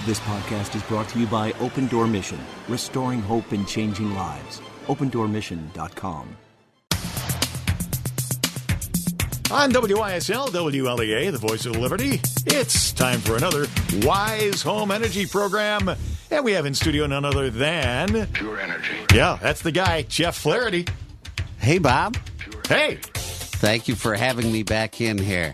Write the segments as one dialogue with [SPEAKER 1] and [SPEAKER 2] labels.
[SPEAKER 1] This podcast is brought to you by Open Door Mission, restoring hope and changing lives. OpenDoorMission.com.
[SPEAKER 2] On WISL, WLEA, the voice of liberty, it's time for another Wise Home Energy program. And we have in studio none other than...
[SPEAKER 3] Pure Energy.
[SPEAKER 2] Yeah, that's the guy, Jeff Flaherty.
[SPEAKER 4] Hey, Bob.
[SPEAKER 2] Hey.
[SPEAKER 4] Thank you for having me back in here.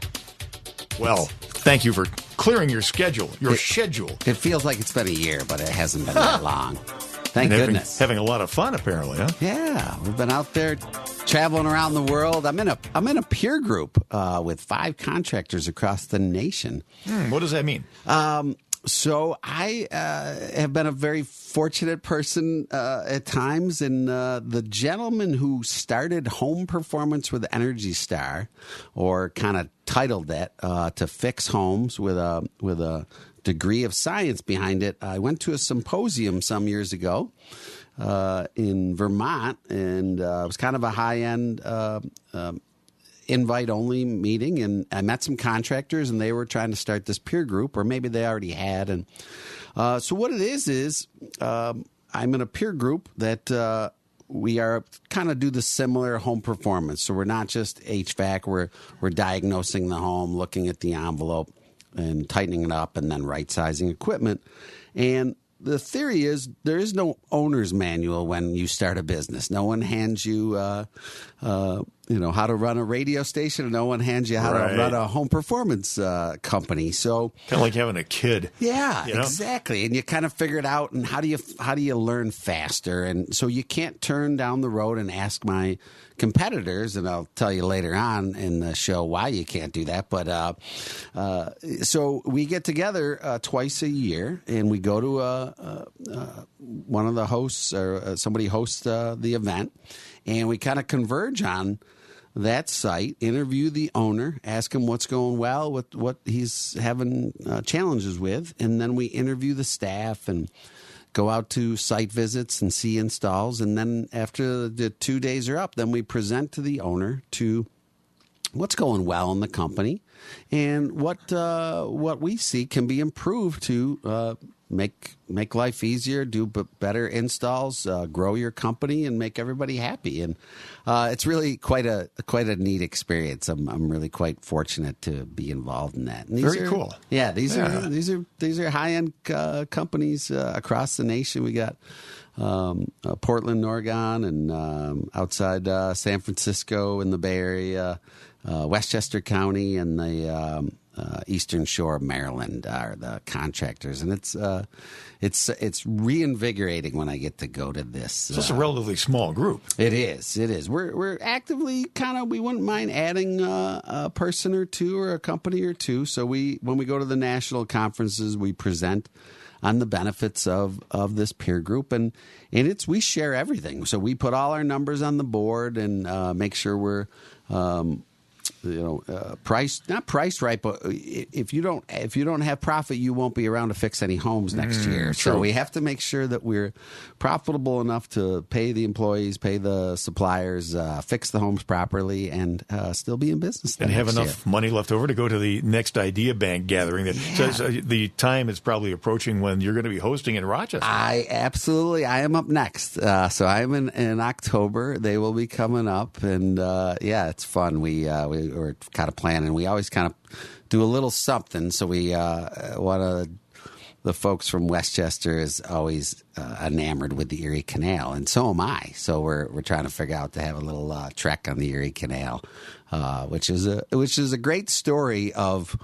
[SPEAKER 2] Well, thank you for clearing your schedule, schedule.
[SPEAKER 4] It feels like it's been a year, but it hasn't been that long. Thank goodness.
[SPEAKER 2] Having a lot of fun, apparently, huh?
[SPEAKER 4] Yeah, we've been out there traveling around the world. I'm in a peer group with 5 contractors across the nation.
[SPEAKER 2] What does that mean?
[SPEAKER 4] So I have been a very fortunate person at times, and the gentleman who started Home Performance with Energy Star, or kind of titled that to fix homes with a degree of science behind it. I went to a symposium some years ago in Vermont, and it was kind of a high-end invite-only meeting, and I met some contractors, and they were trying to start this peer group, or maybe they already had. And so what it is I'm in a peer group that we are kind of do the similar home performance. So we're not just HVAC, we're diagnosing the home, looking at the envelope, and tightening it up, and then right-sizing equipment. And the theory is there is no owner's manual when you start a business. No one hands you, how to run a radio station, and no one hands you how to run a home performance company. So
[SPEAKER 2] kind of like having a kid.
[SPEAKER 4] Yeah, exactly. And you kind of figure it out. And how do you learn faster? And so you can't turn down the road and ask my competitors, and I'll tell you later on in the show why you can't do that. But so we get together twice a year, and we go to one of the hosts, or somebody hosts the event, and we kind of converge on that site, interview the owner, ask him what's going well, what he's having challenges with, and then we interview the staff and go out to site visits and see installs. And then after the 2 days are up, then we present to the owner to what's going well in the company and what we see can be improved to make life easier, do better installs, grow your company, and make everybody happy. And it's really quite a neat experience. I'm really quite fortunate to be involved in that. And
[SPEAKER 2] Very cool.
[SPEAKER 4] Yeah, these are high end companies across the nation. We got Portland, Oregon, and outside San Francisco in the Bay Area, Westchester County, and the Eastern Shore of Maryland are the contractors, and it's reinvigating when I get to go to this.
[SPEAKER 2] So it's a relatively small group.
[SPEAKER 4] It is. We're actively we wouldn't mind adding a person or two or a company or two. So when we go to the national conferences, we present on the benefits of this peer group, and we share everything. So we put all our numbers on the board and make sure we're not priced right, but if you don't have profit, you won't be around to fix any homes next year.
[SPEAKER 2] True.
[SPEAKER 4] So we have to make sure that we're profitable enough to pay the employees, pay the suppliers, fix the homes properly, and still be in business.
[SPEAKER 2] And have enough money left over to go to the next Idea Bank gathering. That says the time is probably approaching when you're going to be hosting in Rochester.
[SPEAKER 4] I am up next. So I'm in October. They will be coming up, and it's fun. We're kind of planning. We always kind of do a little something. So one of the folks from Westchester is always enamored with the Erie Canal, and so am I. So we're trying to figure out to have a little trek on the Erie Canal, which is a great story of.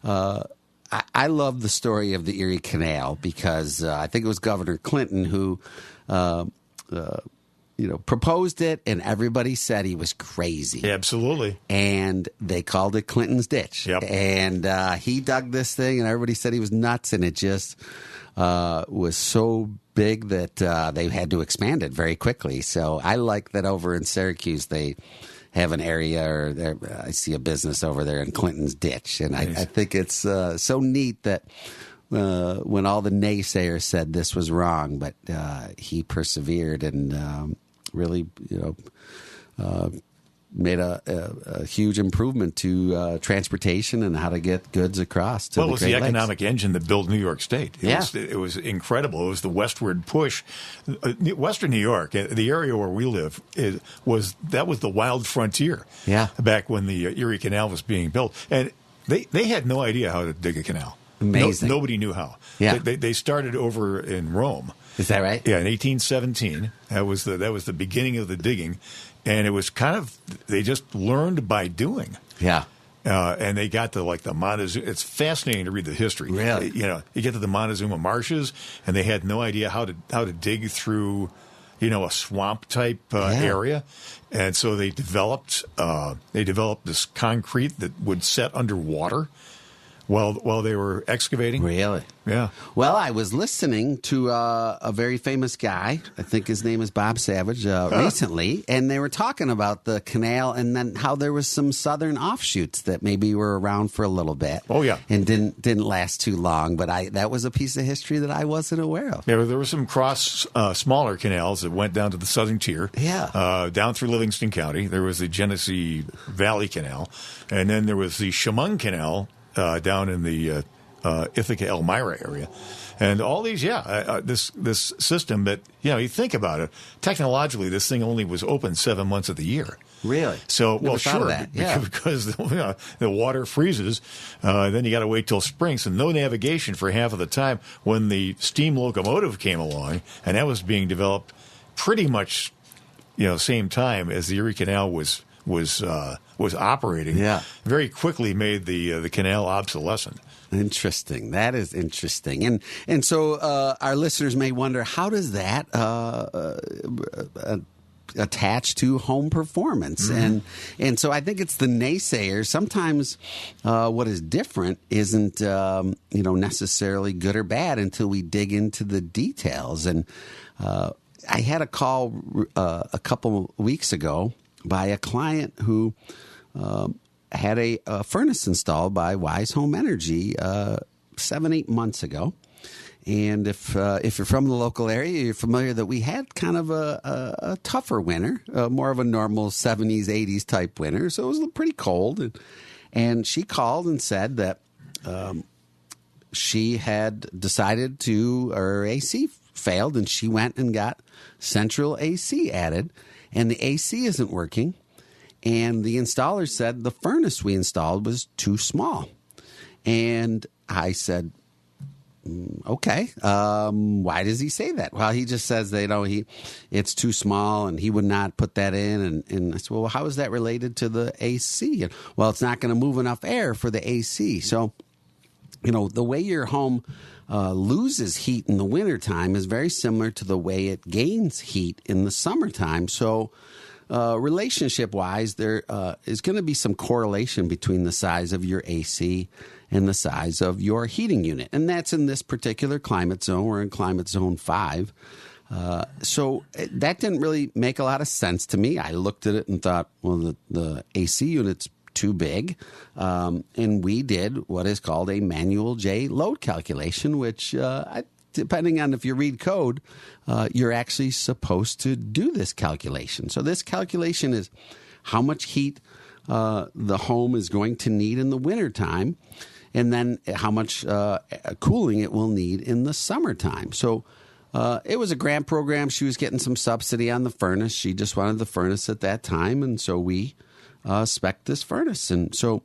[SPEAKER 4] I love the story of the Erie Canal because I think it was Governor Clinton who. Proposed it, and everybody said he was crazy.
[SPEAKER 2] Absolutely.
[SPEAKER 4] And they called it Clinton's Ditch.
[SPEAKER 2] Yep.
[SPEAKER 4] And he dug this thing, and everybody said he was nuts, and it just was so big that they had to expand it very quickly. So I like that over in Syracuse they have an area, or I see a business over there in Clinton's Ditch. And nice. I think it's so neat that when all the naysayers said this was wrong, but he persevered and really, made a huge improvement to transportation and how to get goods across to
[SPEAKER 2] well, it
[SPEAKER 4] the
[SPEAKER 2] was
[SPEAKER 4] Great
[SPEAKER 2] the
[SPEAKER 4] Lakes.
[SPEAKER 2] economic engine that built New York State. It was incredible. It was the westward push. Western New York, the area where we live, was the wild frontier.
[SPEAKER 4] Yeah.
[SPEAKER 2] Back when the Erie Canal was being built, and they had no idea how to dig a canal.
[SPEAKER 4] Amazing.
[SPEAKER 2] Nobody knew how.
[SPEAKER 4] Yeah.
[SPEAKER 2] They started over in Rome.
[SPEAKER 4] Is that right?
[SPEAKER 2] Yeah, in 1817. That was the beginning of the digging, and it was kind of they just learned by doing.
[SPEAKER 4] Yeah.
[SPEAKER 2] And they got to the Montezuma. It's fascinating to read the history.
[SPEAKER 4] Really?
[SPEAKER 2] You get to the Montezuma marshes, and they had no idea how to dig through, a swamp type area, and so they developed this concrete that would set underwater while they were excavating.
[SPEAKER 4] Really?
[SPEAKER 2] Yeah.
[SPEAKER 4] Well, I was listening to a very famous guy, I think his name is Bob Savage, recently, and they were talking about the canal and then how there was some southern offshoots that maybe were around for a little bit.
[SPEAKER 2] Oh, yeah.
[SPEAKER 4] And didn't last too long, but that was a piece of history that I wasn't aware of.
[SPEAKER 2] Yeah, there were some smaller canals that went down to the southern tier.
[SPEAKER 4] Yeah.
[SPEAKER 2] Down through Livingston County. There was the Genesee Valley Canal, and then there was the Chemung Canal down in the Ithaca Elmira area, and all these, this system that you think about it, technologically, this thing only was open 7 months of the year.
[SPEAKER 4] Really?
[SPEAKER 2] So,
[SPEAKER 4] Never thought of that. Yeah.
[SPEAKER 2] because the water freezes, then you got to wait till spring. So no navigation for half of the time. When the steam locomotive came along, and that was being developed pretty much, same time as the Erie Canal was operating.
[SPEAKER 4] Yeah.
[SPEAKER 2] Very quickly made the canal obsolescent.
[SPEAKER 4] Interesting. That is interesting. And so our listeners may wonder, how does that attach to home performance?
[SPEAKER 2] Mm-hmm.
[SPEAKER 4] And so I think it's the naysayers. Sometimes what is different isn't necessarily good or bad until we dig into the details. And I had a call a couple weeks ago by a client who had a furnace installed by Wise Home Energy 7-8 months ago. And if you're from the local area, you're familiar that we had kind of a tougher winter, more of a normal 70s, 80s type winter. So it was pretty cold. And she called and said that she had decided her AC failed, and she went and got central AC added. And the AC isn't working, and the installer said the furnace we installed was too small. And I said, okay, why does he say that? Well, he just says it's too small, and he would not put that in. And I said, well, how is that related to the AC? And, well, it's not going to move enough air for the AC. So, the way your home loses heat in the wintertime is very similar to the way it gains heat in the summertime. So relationship-wise, there is going to be some correlation between the size of your AC and the size of your heating unit. And that's in this particular climate zone. We're in climate zone 5. So that didn't really make a lot of sense to me. I looked at it and thought, well, the AC unit's too big. And we did what is called a manual J load calculation, which depending on if you read code, you're actually supposed to do this calculation. So this calculation is how much heat the home is going to need in the wintertime, and then how much cooling it will need in the summertime. So it was a grant program. She was getting some subsidy on the furnace. She just wanted the furnace at that time, and so we spec'd this furnace. And so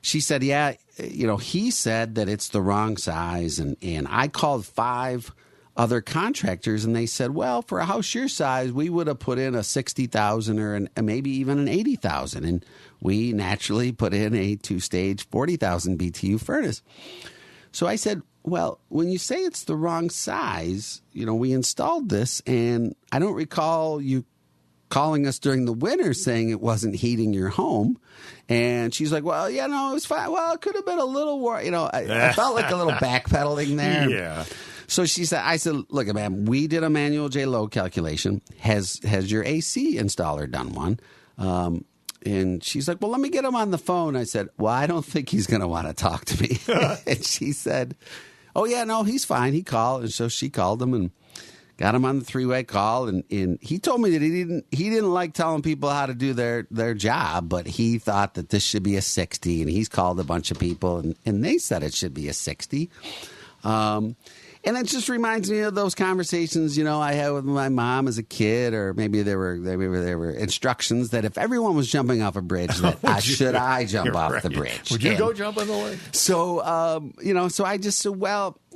[SPEAKER 4] she said, yeah, he said that it's the wrong size. And I called 5 other contractors, and they said, well, for a house your size, we would have put in a 60,000 or maybe even an 80,000. And we naturally put in a 2-stage 40,000 BTU furnace. So I said, well, when you say it's the wrong size, we installed this, and I don't recall you calling us during the winter saying it wasn't heating your home. And she's like, well, it was fine. Well, it could have been a little more, I felt like a little backpedaling there.
[SPEAKER 2] Yeah.
[SPEAKER 4] So I said, look, ma'am, we did a manual J load calculation. Has your AC installer done one? And she's like, well, let me get him on the phone. I said, well, I don't think he's going to want to talk to me. And she said, oh, yeah, no, he's fine. He called. And so she called him and got him on the three-way call, and he told me that he didn't like telling people how to do their job, but he thought that this should be a 60, and he's called a bunch of people, and they said it should be a 60. And it just reminds me of those conversations, I had with my mom as a kid, or maybe there were instructions that if everyone was jumping off a bridge, that I jump off the bridge?
[SPEAKER 2] Would you go jump on the lake?
[SPEAKER 4] So, so I just said,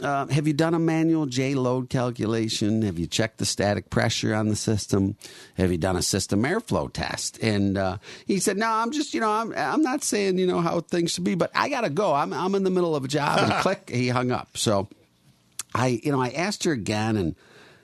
[SPEAKER 4] have you done a manual J load calculation? Have you checked the static pressure on the system? Have you done a system airflow test? And he said, no, I'm just, I'm not saying, how things should be, but I got to go. I'm in the middle of a job. And click, he hung up. So I asked her again and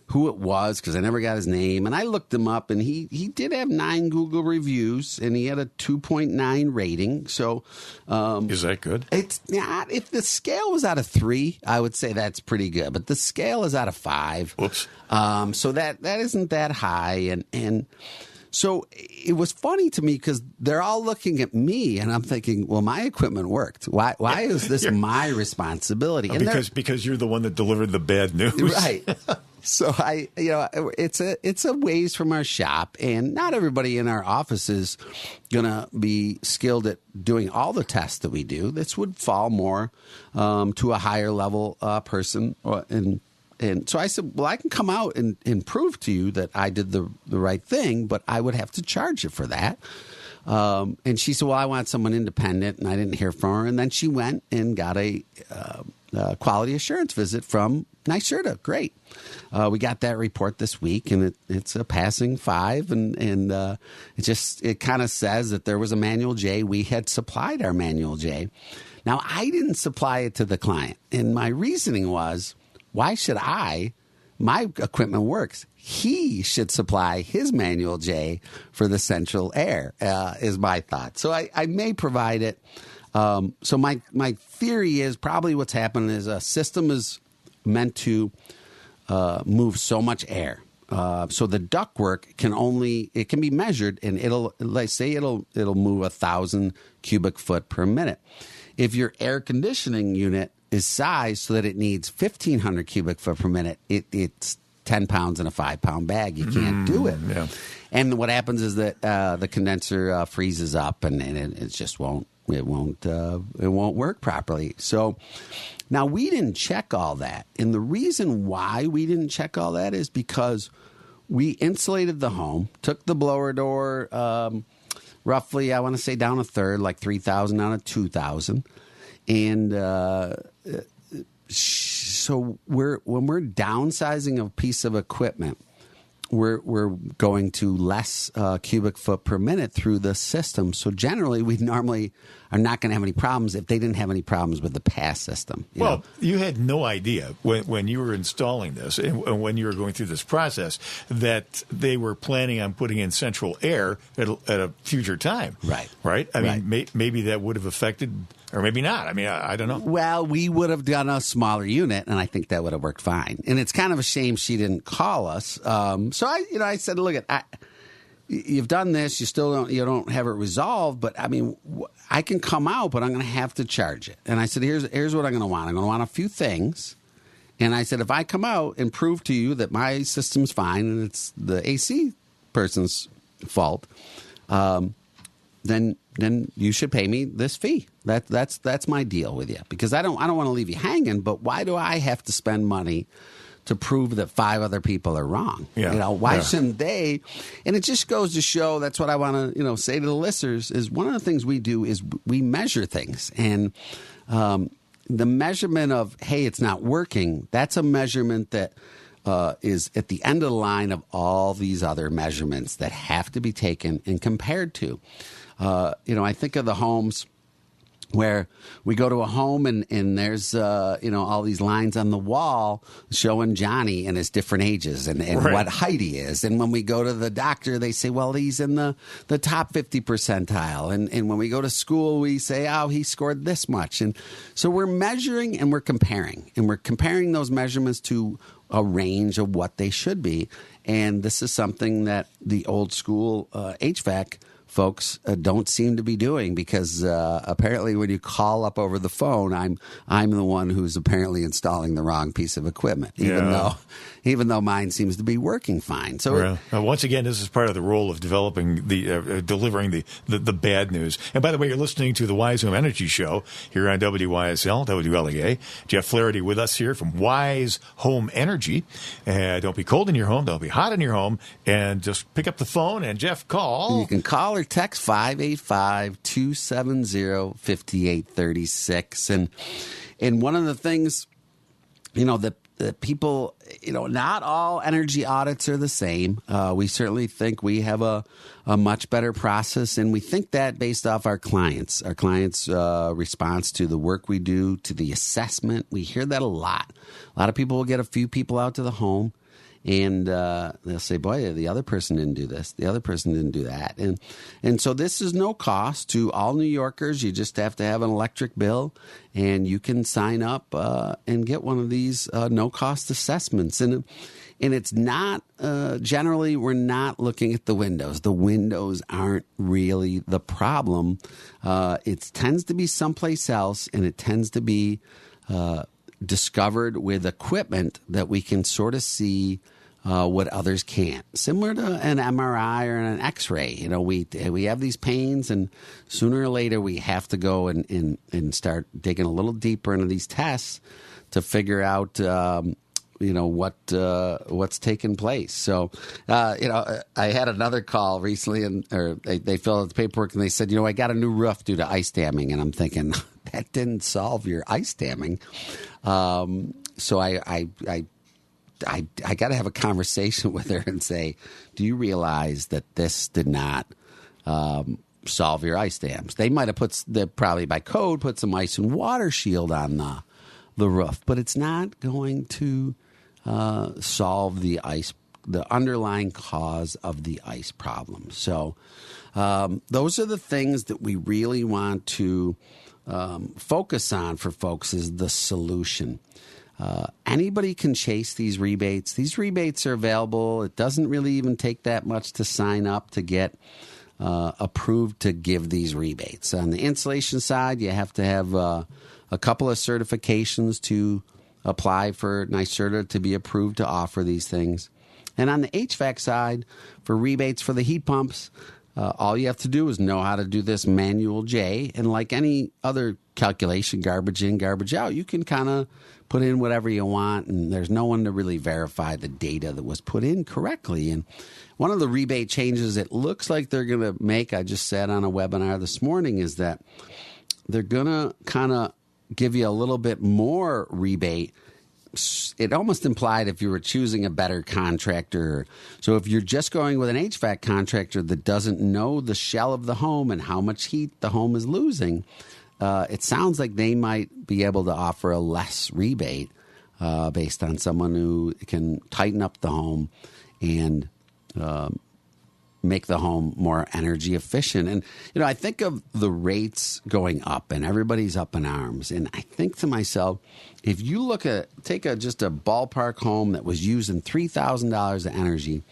[SPEAKER 4] who it was because I never got his name. And I looked him up, and he did have 9 Google reviews, and he had a 2.9 rating. So
[SPEAKER 2] is that good?
[SPEAKER 4] It's not. If the scale was out of 3, I would say that's pretty good. But the scale is out of 5.
[SPEAKER 2] Whoops. So
[SPEAKER 4] that isn't that high. And so it was funny to me because they're all looking at me, and I'm thinking, well, my equipment worked. Why is this my responsibility? And
[SPEAKER 2] because you're the one that delivered the bad news,
[SPEAKER 4] right? So it's a ways from our shop, and not everybody in our office is gonna be skilled at doing all the tests that we do. This would fall more to a higher level person, And so I said, well, I can come out and prove to you that I did the right thing, but I would have to charge you for that. And she said, well, I want someone independent, and I didn't hear from her. And then she went and got a quality assurance visit from NYSERDA. Great. We got that report this week, and it's a passing 5. And it kind of says that there was a manual J. We had supplied our manual J. Now, I didn't supply it to the client. And my reasoning was, why should my equipment works. He should supply his manual J for the central air, is my thought. So I may provide it. So my theory is probably what's happening is a system is meant to move so much air. So the ductwork can be measured, and it'll move 1,000 cubic foot per minute. If your air conditioning unit is sized so that it needs 1,500 cubic foot per minute, it's 10 pounds in a 5-pound bag. You can't do it.
[SPEAKER 2] Yeah.
[SPEAKER 4] And what happens is that the condenser freezes up, and it just won't work properly. So now we didn't check all that. And the reason why we didn't check all that is because we insulated the home, took the blower door roughly, I want to say, down a third, like 3,000 down to 2,000. And so when we're downsizing a piece of equipment, we're going to less cubic foot per minute through the system. So generally, we normally are not going to have any problems if they didn't have any problems with the past system.
[SPEAKER 2] You had no idea when you were installing this and when you were going through this process that they were planning on putting in central air at a future time. Right? I mean, maybe that would have affected, or maybe not. I mean, I don't know.
[SPEAKER 4] Well, we would have done a smaller unit, and I think that would have worked fine. And it's kind of a shame she didn't call us. So I said, look, you've done this, you don't have it resolved, but I mean, I can come out, but I'm going to have to charge it. And I said, here's what I'm going to want. I'm going to want a few things. And I said, if I come out and prove to you that my system's fine and it's the AC person's fault, then you should pay me this fee. That's my deal with you, because I don't want to leave you hanging. But why do I have to spend money to prove that 5 other people are wrong?
[SPEAKER 2] Yeah.
[SPEAKER 4] Why shouldn't they? And it just goes to show, that's what I want to say to the listeners, is one of the things we do is we measure things. And the measurement of, hey, it's not working, that's a measurement that is at the end of the line of all these other measurements that have to be taken and compared to. I think of the homes where we go to a home and there's, all these lines on the wall showing Johnny and his different ages and
[SPEAKER 2] right.
[SPEAKER 4] what height he is. And when we go to the doctor, they say, well, he's in the top 50 percentile. And when we go to school, we say, oh, he scored this much. And so we're measuring and we're comparing. And we're comparing those measurements to a range of what they should be. And this is something that the old school HVAC folks don't seem to be doing, because apparently when you call up over the phone, I'm the one who's apparently installing the wrong piece of equipment, even though mine seems to be working fine. So
[SPEAKER 2] once again, this is part of the role of developing delivering the bad news. And by the way, you're listening to the Wise Home Energy Show here on WYSL, WLEA. Jeff Flaherty with us here from Wise Home Energy. Don't be cold in your home. Don't be hot in your home. And just pick up the phone and Jeff, call.
[SPEAKER 4] You can call or text 585-270-5836. And one of the things, that people, not all energy audits are the same. We certainly think we have a much better process, and we think that based off our clients' response to the work we do, to the assessment. We hear that a lot. A lot of people will get a few people out to the home, and they'll say, boy, the other person didn't do this. The other person didn't do that. And so this is no cost to all New Yorkers. You just have to have an electric bill, and you can sign up and get one of these no-cost assessments. And it's not, generally, we're not looking at the windows. The windows aren't really the problem. It tends to be someplace else, and it tends to be discovered with equipment that we can sort of see what others can't. Similar to an MRI or an X-ray. We have these pains, and sooner or later we have to go and start digging a little deeper into these tests to figure out what's taken place. So, I had another call recently, they filled out the paperwork, and they said, I got a new roof due to ice damming, and I'm thinking that didn't solve your ice damming. So I got to have a conversation with her and say, do you realize that this did not solve your ice dams? They might have probably by code put some ice and water shield on the roof, but it's not going to solve the underlying cause of the ice problem. So those are the things that we really want to focus on for folks, is the solution. Anybody can chase these rebates. These rebates are available. It doesn't really even take that much to sign up to get approved to give these rebates. On the installation side, you have to have a couple of certifications to apply for NYSERDA to be approved to offer these things. And on the HVAC side, for rebates for the heat pumps, all you have to do is know how to do this manual J. And like any other calculation, garbage in, garbage out, you can kind of put in whatever you want, and there's no one to really verify the data that was put in correctly. And one of the rebate changes it looks like they're going to make, I just said on a webinar this morning, is that they're going to kind of give you a little bit more rebate. It almost implied if you were choosing a better contractor. So if you're just going with an HVAC contractor that doesn't know the shell of the home and how much heat the home is losing, it sounds like they might be able to offer a less rebate based on someone who can tighten up the home and make the home more energy efficient. And, I think of the rates going up and everybody's up in arms. And I think to myself, if you take just a ballpark home that was using $3,000 of energy,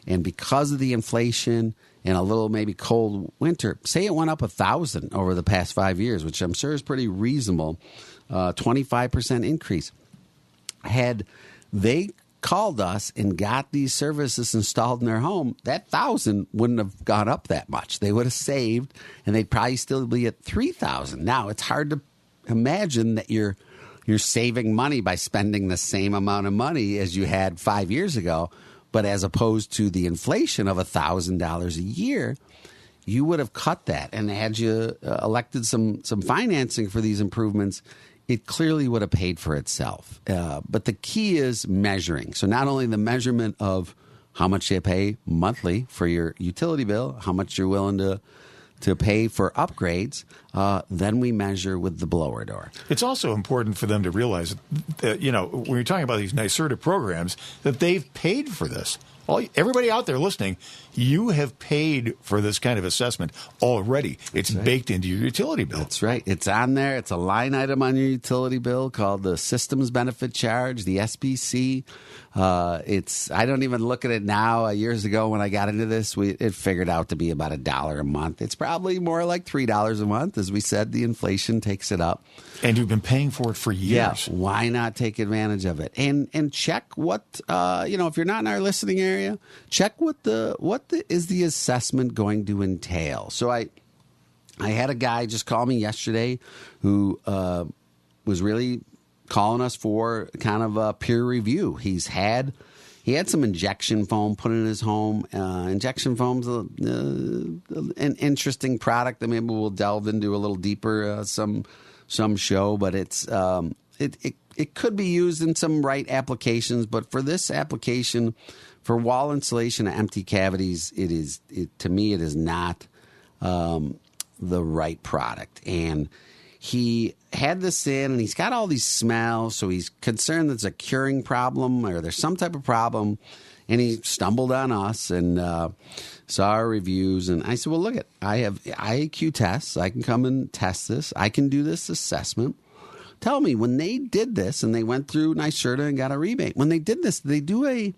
[SPEAKER 4] and because of the inflation and a little maybe cold winter, say it went up $1,000 over the past 5 years, which I'm sure is pretty reasonable, 25% increase. Had they called us and got these services installed in their home, that $1,000 wouldn't have gone up that much. They would have saved, and they'd probably still be at $3,000. Now, it's hard to imagine that you're saving money by spending the same amount of money as you had 5 years ago, but as opposed to the inflation of $1,000 a year, you would have cut that. And had you elected some financing for these improvements, it clearly would have paid for itself. But the key is measuring. So not only the measurement of how much you pay monthly for your utility bill, how much you're willing to pay for upgrades, then we measure with the blower door.
[SPEAKER 2] It's also important for them to realize that, when you're talking about these NYSERDA programs, that they've paid for this. Everybody out there listening, you have paid for this kind of assessment already. It's baked into your utility bill.
[SPEAKER 4] That's right. It's on there. It's a line item on your utility bill called the Systems Benefit Charge, the SBC. I don't even look at it now. Years ago when I got into this, it figured out to be about $1 a month. It's probably more like $3 a month. As we said, the inflation takes it up.
[SPEAKER 2] And you've been paying for it for years.
[SPEAKER 4] Yeah, why not take advantage of it? And check what, if you're not in our listening area, check what is the assessment going to entail. So I had a guy just call me yesterday who was really calling us for kind of a peer review. He had some injection foam put in his home. Injection foam's an interesting product that maybe we'll delve into a little deeper some show, but it could be used in some right applications. But for this application, for wall insulation of empty cavities, to me it is not the right product. And he had this in, and he's got all these smells, so he's concerned there's a curing problem or there's some type of problem. And he stumbled on us and saw our reviews. And I said, well, look, I have IAQ tests. I can come and test this. I can do this assessment. Tell me, when they did this and they went through NYSERDA and got a rebate, when they did this, they do a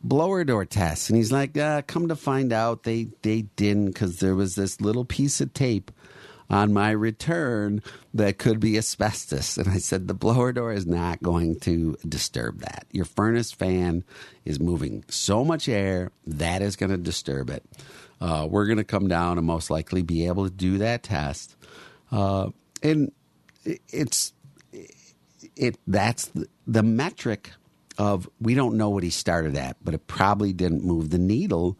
[SPEAKER 4] blower door test. And he's like, come to find out they didn't, because there was this little piece of tape on my return that could be asbestos. And I said, the blower door is not going to disturb that. Your furnace fan is moving so much air, that is going to disturb it. We're going to come down and most likely be able to do that test. And that's the metric of, we don't know what he started at, but it probably didn't move the needle.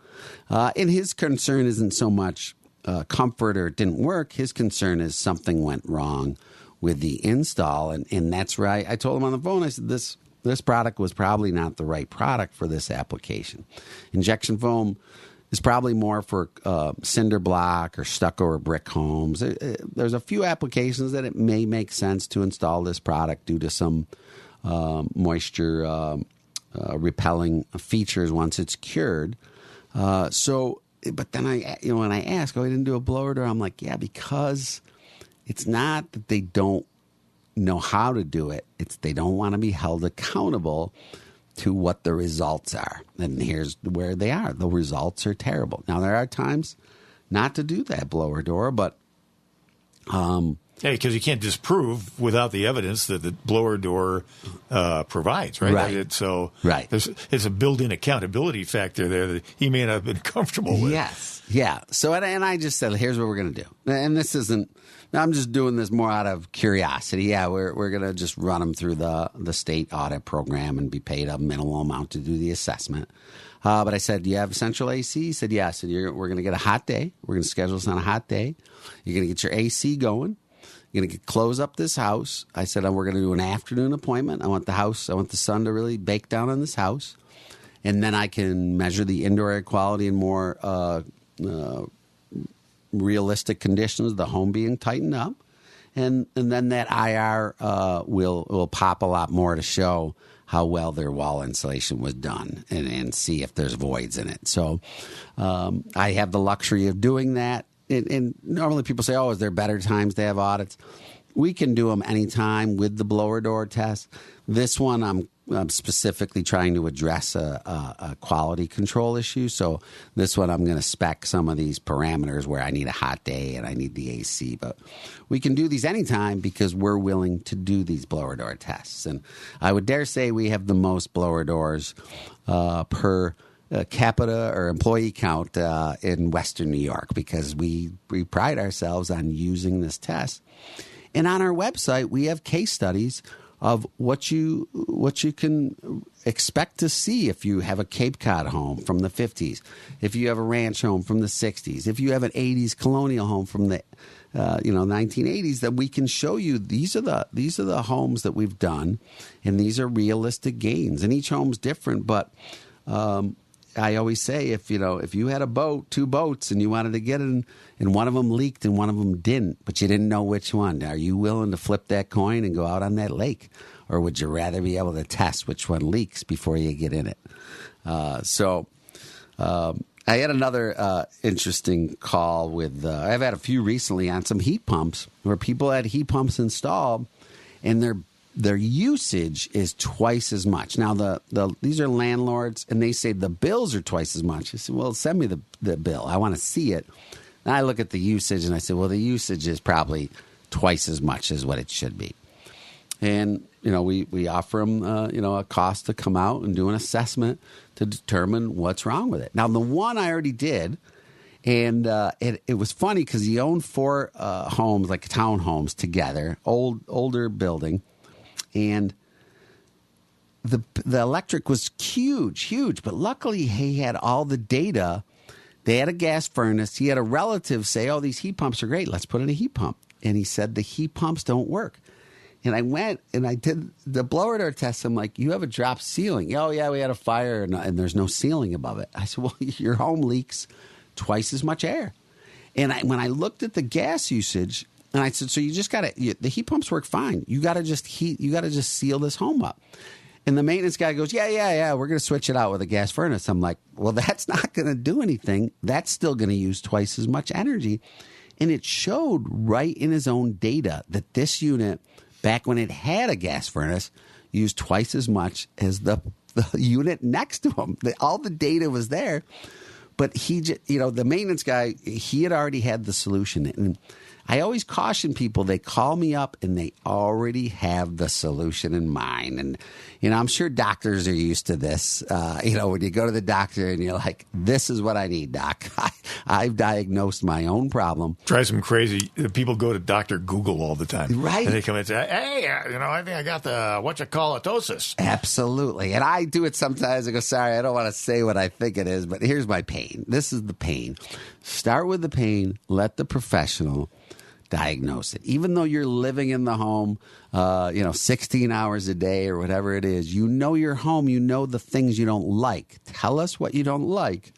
[SPEAKER 4] And his concern isn't so much comfort or it didn't work. His concern is something went wrong with the install. And that's right. I told him on the phone, I said, this product was probably not the right product for this application. Injection foam is probably more for cinder block or stucco or brick homes. There's a few applications that it may make sense to install this product due to some moisture repelling features once it's cured. But then when I ask, he didn't do a blower door, I'm like, yeah, because it's not that they don't know how to do it. It's they don't want to be held accountable to what the results are. And here's where they are. The results are terrible. Now, there are times not to do that blower door, but
[SPEAKER 2] because you can't disprove without the evidence that the blower door provides, right?
[SPEAKER 4] Right.
[SPEAKER 2] It's a built-in accountability factor there that he may not have been comfortable with.
[SPEAKER 4] Yes, yeah. So, and I just said, here's what we're going to do. And this isn't, I'm just doing this more out of curiosity. Yeah, we're going to just run them through the state audit program and be paid a minimal amount to do the assessment. But I said, do you have central AC? He said, yeah. I said, we're going to get a hot day. We're going to schedule this on a hot day. You're going to get your AC going. You're going to close up this house. I said, we're going to do an afternoon appointment. I want the sun to really bake down on this house. And then I can measure the indoor air quality in more realistic conditions, the home being tightened up. And then that IR will pop a lot more to show how well their wall insulation was done and see if there's voids in it. So I have the luxury of doing that. And normally people say, is there better times to have audits? We can do them anytime with the blower door test. This one, I'm specifically trying to address a quality control issue. So this one, I'm going to spec some of these parameters where I need a hot day and I need the AC. But we can do these anytime because we're willing to do these blower door tests. And I would dare say we have the most blower doors per capita or employee count in Western New York because we pride ourselves on using this test. And on our website, we have case studies of what you can expect to see if you have a Cape Cod home from the 50s, if you have a ranch home from the 60s, if you have an 80s colonial home from the 1980s, that we can show you these are the homes that we've done, and these are realistic gains. And each home's different, but I always say, if you had a boat, 2 boats, and you wanted to get in, and one of them leaked and one of them didn't, but you didn't know which one, are you willing to flip that coin and go out on that lake? Or would you rather be able to test which one leaks before you get in it? I had another interesting call with, I've had a few recently on some heat pumps where people had heat pumps installed and their usage is twice as much. Now, these are landlords, and they say the bills are twice as much. I said, well, send me the bill. I want to see it. And I look at the usage, and I said, well, the usage is probably twice as much as what it should be. And, we offer them, a cost to come out and do an assessment to determine what's wrong with it. Now, the one I already did, and it was funny because he owned 4 homes, like townhomes together, older building. And the electric was huge. But luckily, he had all the data. They had a gas furnace. He had a relative say, oh, these heat pumps are great. Let's put in a heat pump. And he said the heat pumps don't work. And I went and I did the blower door test. I'm like, you have a drop ceiling. Oh, yeah, we had a fire and there's no ceiling above it. I said, well, your home leaks twice as much air. And when I looked at the gas usage, and I said, so you just got to, the heat pumps work fine. You got to just seal this home up. And the maintenance guy goes, yeah, we're going to switch it out with a gas furnace. I'm like, well, that's not going to do anything. That's still going to use twice as much energy. And it showed right in his own data that this unit, back when it had a gas furnace, used twice as much as the unit next to him. All the data was there. But the maintenance guy, he had already had the solution. And I always caution people, they call me up and they already have the solution in mind. And, I'm sure doctors are used to this. When you go to the doctor and you're like, this is what I need, doc. I've diagnosed my own problem.
[SPEAKER 2] Drives them crazy. People go to Dr. Google all the time.
[SPEAKER 4] Right.
[SPEAKER 2] And they come and say, hey, I think I got the whatchamacallitosis.
[SPEAKER 4] Absolutely. And I do it sometimes. I go, sorry, I don't want to say what I think it is, but here's my pain. This is the pain. Start with the pain. Let the professional diagnose it. Even though you're living in the home, 16 hours a day or whatever it is, your home, the things you don't like. Tell us what you don't like,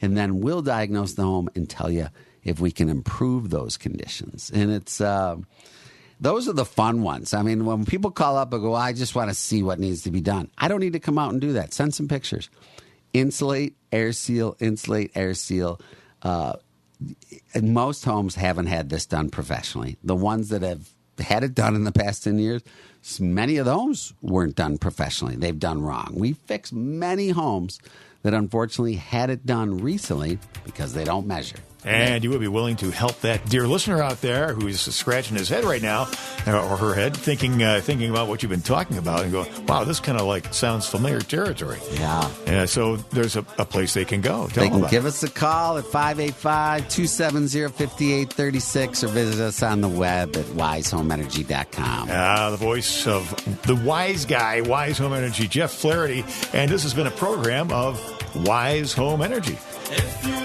[SPEAKER 4] and then we'll diagnose the home and tell you if we can improve those conditions. And it's those are the fun ones. I mean, when people call up and go, I just want to see what needs to be done. I don't need to come out and do that. Send some pictures. Insulate, air seal. And most homes haven't had this done professionally. The ones that have had it done in the past 10 years, many of those weren't done professionally. They've done wrong. We fixed many homes that unfortunately had it done recently because they don't measure.
[SPEAKER 2] And you would be willing to help that dear listener out there who is scratching his head right now, or her head, thinking about what you've been talking about, and go, wow, this kind of sounds familiar territory.
[SPEAKER 4] Yeah.
[SPEAKER 2] So there's a place they can go.
[SPEAKER 4] They can give us a call at 585-270-5836 or visit us on the web at wisehomeenergy.com.
[SPEAKER 2] The voice of the wise guy, Wise Home Energy, Jeff Flaherty. And this has been a program of Wise Home Energy.
[SPEAKER 3] If you